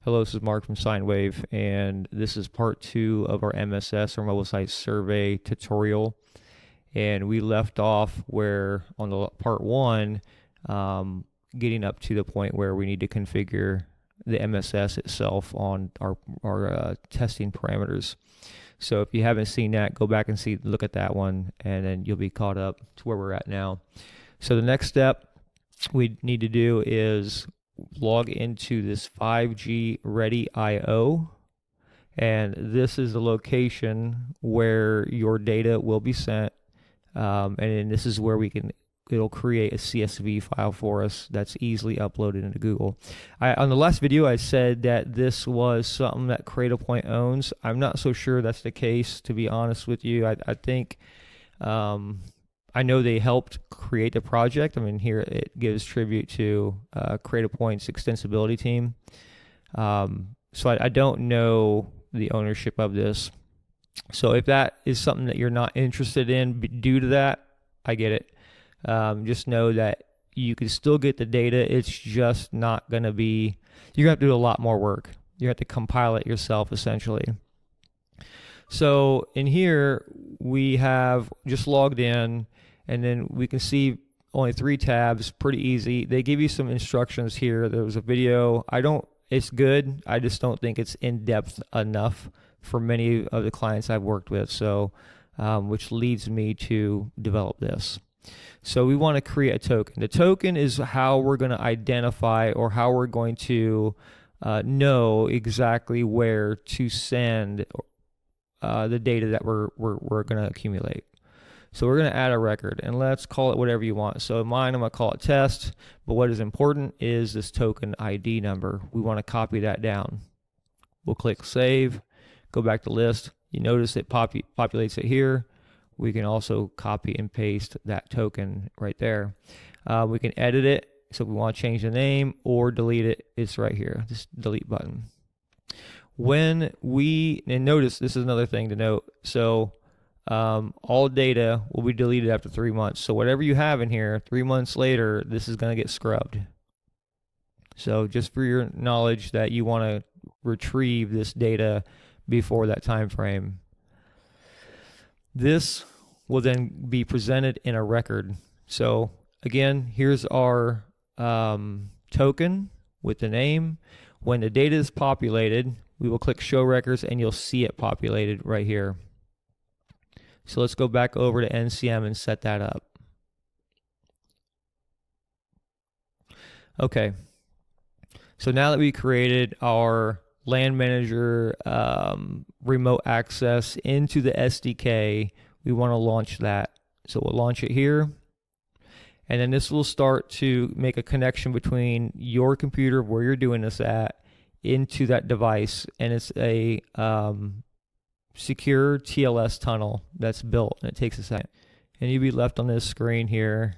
Hello, this is Mark from SineWave, and this is part 2 of our MSS, or mobile site survey tutorial. And we left off where on the part 1, getting up to the point where we need to configure the MSS itself on our testing parameters. So if you haven't seen that, go back and look at that one, and then you'll be caught up to where we're at now. So the next step we need to do is log into this 5G Ready IO, and this is the location where your data will be sent, and then this is where it'll create a CSV file for us that's easily uploaded into Google. On the last video I said that this was something that Cradlepoint owns. I'm not so sure that's the case, to be honest with you. I think I know they helped create the project. I mean, here it gives tribute to Cradlepoint's extensibility team. So I don't know the ownership of this. So if that is something that you're not interested in due to that, I get it. Just know that you can still get the data. It's just not going to be, you're going to have to do a lot more work. You have to compile it yourself, essentially. So in here, we have just logged in, and then we can see only 3 tabs, pretty easy. They give you some instructions here. There was a video. It's good. I just don't think it's in-depth enough for many of the clients I've worked with. So, which leads me to develop this. So we want to create a token. The token is how we're going to identify, or how we're going to know exactly where to send the data that we're going to accumulate. So we're going to add a record, and let's call it whatever you want. So mine, I'm going to call it test, but what is important is this token ID number. We want to copy that down. We'll click save, go back to list. You notice it populates it here. We can also copy and paste that token right there. We can edit it. So if we want to change the name or delete it, it's right here, this delete button. And notice this is another thing to note. So all data will be deleted after 3 months. So whatever you have in here, 3 months later, this is going to get scrubbed. So just for your knowledge that you want to retrieve this data before that time frame. This will then be presented in a record. So again, here's our token with the name. When the data is populated, we will click show records, and you'll see it populated right here. So let's go back over to NCM and set that up. Okay. So now that we created our LAN manager remote access into the SDK, we want to launch that. So we'll launch it here. And then this will start to make a connection between your computer, where you're doing this at, into that device. And it's a secure TLS tunnel that's built, and it takes a second. And you'll be left on this screen here.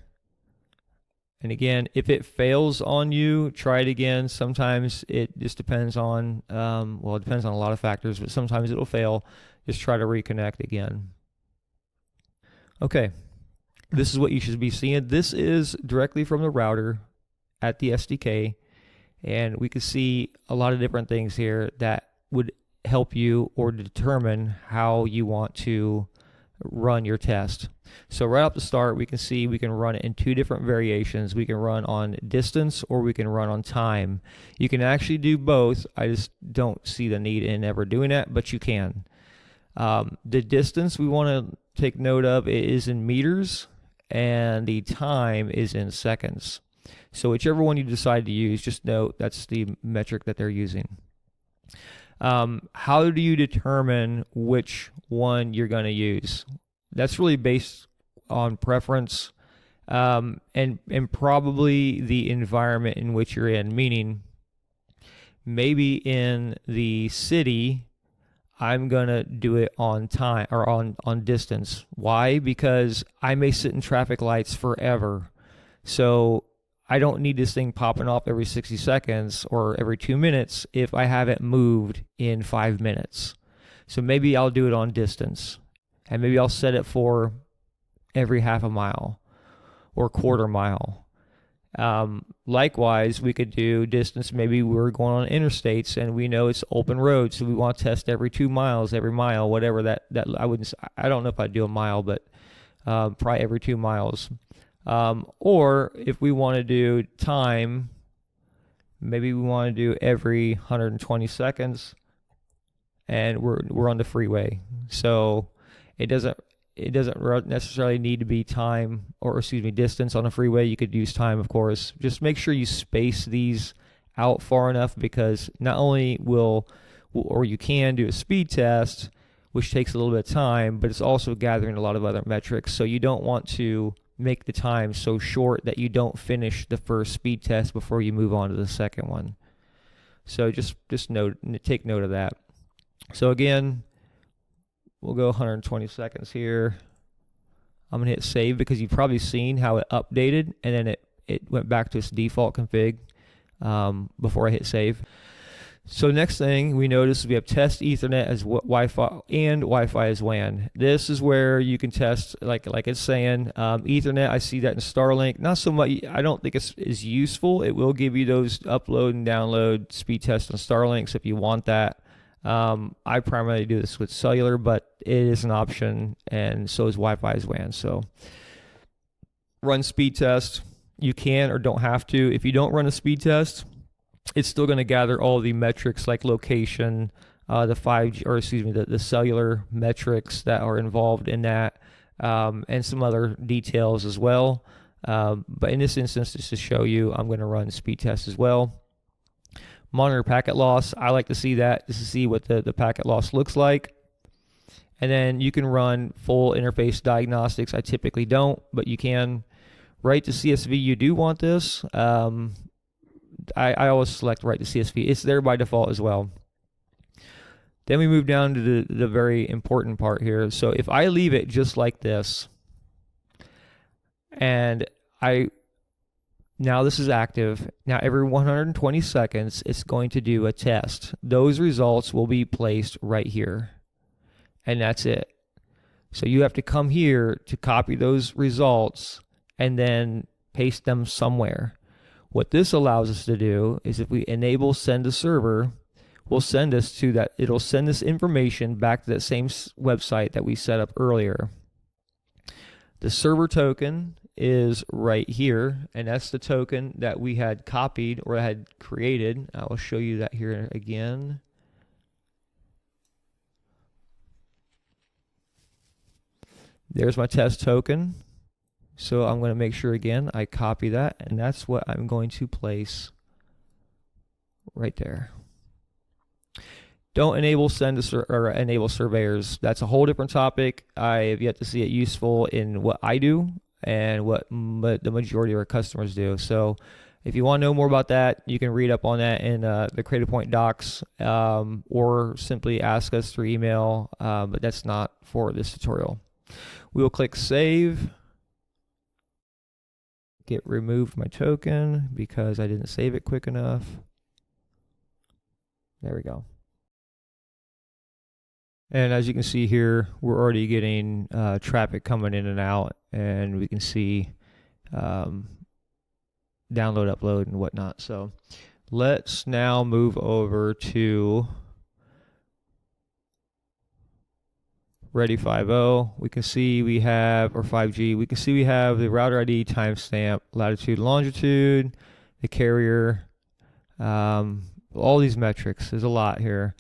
And again, if it fails on you, try it again. Sometimes it just depends on, it depends on a lot of factors, but sometimes it'll fail. Just try to reconnect again. Okay, this is what you should be seeing. This is directly from the router at the SDK, and we can see a lot of different things here that would help you or determine how you want to run your test. So right off the start, we can see we can run it in 2 different variations. We can run on distance, or we can run on time. You can actually do both. I just don't see the need in ever doing that, but you can. The distance we want to take note of is in meters, and the time is in seconds. So whichever one you decide to use, just note that's the metric that they're using. How do you determine which one you're going to use? That's really based on preference, and probably the environment in which you're in. Meaning, maybe in the city, I'm going to do it on time or on distance. Why? Because I may sit in traffic lights forever. So I don't need this thing popping off every 60 seconds or every 2 minutes if I haven't moved in 5 minutes. So maybe I'll do it on distance, and maybe I'll set it for every half a mile or quarter mile. Likewise, we could do distance. Maybe we're going on interstates and we know it's open road, so we want to test every 2 miles, every mile, whatever that I don't know if I'd do a mile, but probably every 2 miles. Or if we want to do time, maybe we want to do every 120 seconds, and we're on the freeway. So it doesn't necessarily need to be time, or excuse me, distance on a freeway. You could use time, of course. Just make sure you space these out far enough, because not only or you can do a speed test, which takes a little bit of time, but it's also gathering a lot of other metrics. So you don't want to make the time so short that you don't finish the first speed test before you move on to the second one. So just take note of that. So again, we'll go 120 seconds here. I'm going to hit save, because you've probably seen how it updated and then it went back to its default config before I hit save. So next thing we notice is we have test Ethernet as Wi-Fi and Wi-Fi as WAN. This is where you can test, like it's saying, Ethernet. I see that in Starlink. Not so much. I don't think it's as useful. It will give you those upload and download speed tests on Starlink, so if you want that. I primarily do this with cellular, but it is an option, and so is Wi-Fi as WAN. So run speed test. You can or don't have to. If you don't run a speed test, it's still going to gather all the metrics like location, the 5G, or excuse me, the cellular metrics that are involved in that, and some other details as well. But in this instance, just to show you, I'm going to run speed test as well. Monitor packet loss. I like to see that just to see what the packet loss looks like. And then you can run full interface diagnostics. I typically don't, but you can. Write to CSV, you do want this. I always select write to CSV. It's there by default as well. Then we move down to the very important part here. So if I leave it just like this, and now this is active. Now every 120 seconds, it's going to do a test. Those results will be placed right here. And that's it. So you have to come here to copy those results and then paste them somewhere. What this allows us to do is, if we enable send to server, will send us to that. It'll send this information back to that same website that we set up earlier. The server token is right here, and that's the token that we had copied or had created. I will show you that here again. There's my test token. So I'm going to make sure again I copy that, and that's what I'm going to place right there. Don't enable send to or enable surveyors. That's a whole different topic. I have yet to see it useful in what I do and what the majority of our customers do. So if you want to know more about that, you can read up on that in the Cradlepoint docs, or simply ask us through email, but that's not for this tutorial. We will click save. Get removed my token because I didn't save it quick enough. There we go. And as you can see here, we're already getting traffic coming in and out, and we can see download, upload, and whatnot. So let's now move over to Ready 5.0. We can see we have, or 5G, we can see we have the router ID, timestamp, latitude, longitude, the carrier, all these metrics. There's a lot here.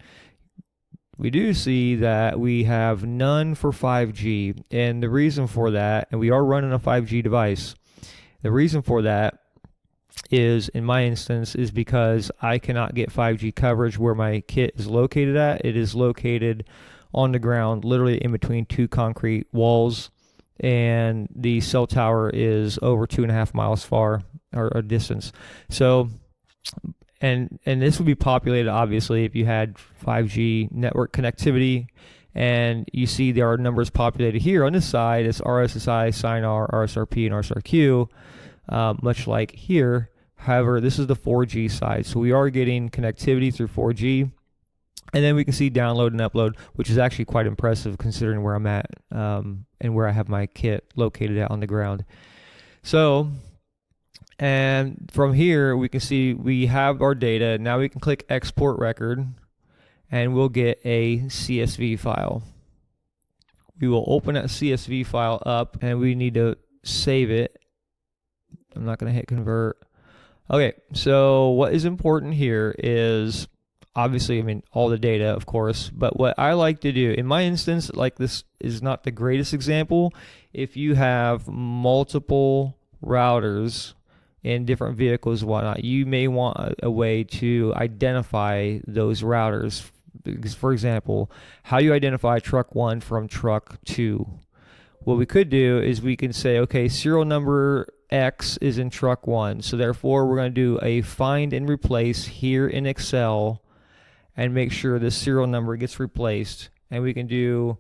We do see that we have none for 5G, and the reason for that, and we are running a 5G device, the reason for that is, in my instance, is because I cannot get 5G coverage where my kit is located at. It is located on the ground, literally in between two concrete walls, and the cell tower is over 2.5 miles far, or distance. So, and this would be populated, obviously, if you had 5G network connectivity, and you see there are numbers populated here on this side. It's RSSI, SINAR, RSRP, and RSRQ, much like here. However, this is the 4G side, so we are getting connectivity through 4G. And then we can see download and upload, which is actually quite impressive considering where I'm at, and where I have my kit located at on the ground. So And from here, we can see we have our data. Now we can click export record and we'll get a CSV file. We will open that CSV file up and we need to save it. I'm not going to hit convert. Okay, so what is important here is obviously, I mean, all the data, of course, but what I like to do in my instance, like this is not the greatest example. If you have multiple routers in different vehicles and whatnot, you may want a way to identify those routers. Because, for example, how you identify truck 1 from truck 2. What we could do is we can say, okay, serial number X is in truck 1, so therefore we're going to do a find and replace here in Excel and make sure the serial number gets replaced, and we can do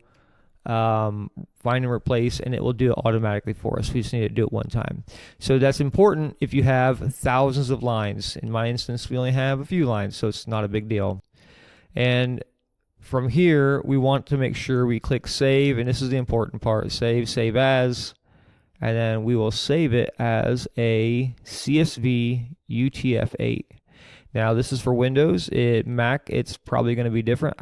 find and replace, and it will do it automatically for us. We just need to do it one time. So that's important if you have thousands of lines. In my instance, we only have a few lines, so it's not a big deal. And from here, we want to make sure we click save, and this is the important part. Save as, and then we will save it as a CSV UTF-8. Now this is for Windows. Mac, it's probably going to be different.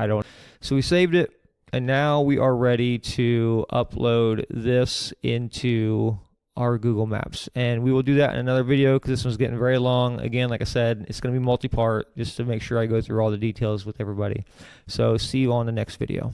So we saved it, and now we are ready to upload this into our Google Maps. And we will do that in another video because this one's getting very long. Again, like I said, it's going to be multi-part just to make sure I go through all the details with everybody. So see you on the next video.